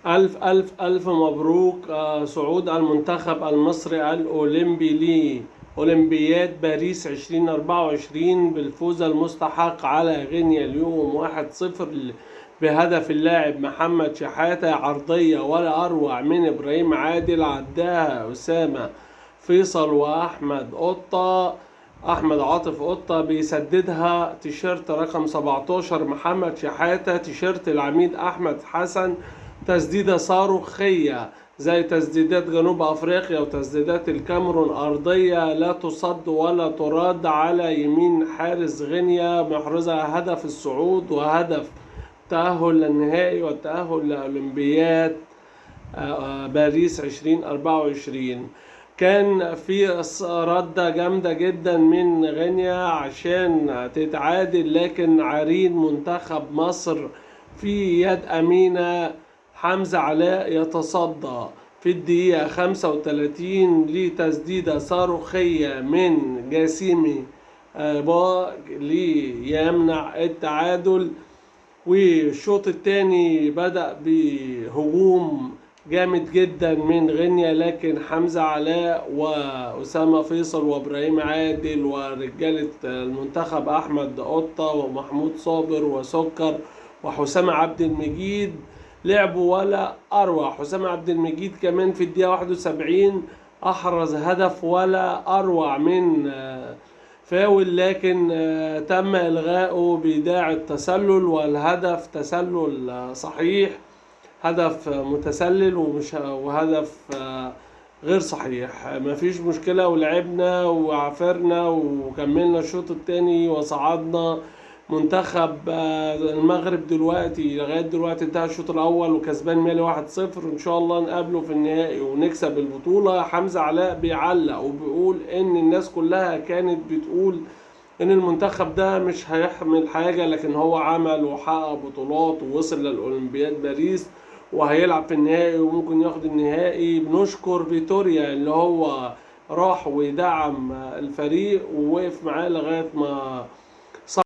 ألف ألف ألف مبروك صعود المنتخب المصري الأولمبي لأولمبياد باريس 2024 بالفوز المستحق على غينيا اليوم 1-0 بهدف اللاعب محمد شحاتة، عرضية ولا أروع من إبراهيم عادل، عداها أسامة فيصل وأحمد قطة. أحمد عاطف قطة بيسددها، تيشيرت رقم 17 محمد شحاتة، تيشيرت العميد أحمد حسن. تسديدة صاروخية زي تسديدات جنوب أفريقيا وتسديدات الكاميرون، أرضية لا تصد ولا تراد على يمين حارس غينيا، محرزة هدف الصعود وهدف التأهل للنهائي والتأهل لأولمبياد باريس 2024. كان في ردة جامدة جدا من غينيا عشان تتعادل، لكن عرين منتخب مصر في يد أمينة حمزة علاء يتصدى في الدقيقة 35 لتسديدة صاروخية من جاسيمي با ليمنع التعادل. والشوط الثاني بدأ بهجوم جامد جدا من غينيا، لكن حمزة علاء وأسامة فيصل وإبراهيم عادل ورجالة المنتخب أحمد قطة ومحمود صابر وسكر وحسام عبد المجيد لعبوا ولا أروع. حسام عبد المجيد كمان في الدقيقة 71 أحرز هدف ولا أروع من فاول، لكن تم إلغائه بداعي التسلل، والهدف تسلل صحيح، هدف متسلل وهدف غير صحيح. مفيش مشكلة، ولعبنا وعافرنا وكملنا الشوط الثاني وصعدنا. منتخب المغرب دلوقتي لغاية دلوقتي انتهى الشوط الأول وكسبان مالي 1-0، إن شاء الله نقابله في النهائي ونكسب البطولة. حمزة علاء بيعلق وبيقول إن الناس كلها كانت بتقول إن المنتخب ده مش هيحمل حاجة، لكن هو عمل وحقق بطولات ووصل للأولمبياد باريس وهيلعب في النهائي وممكن ياخد النهائي. بنشكر فيتوريا اللي هو راح ودعم الفريق ووقف معاه لغاية ما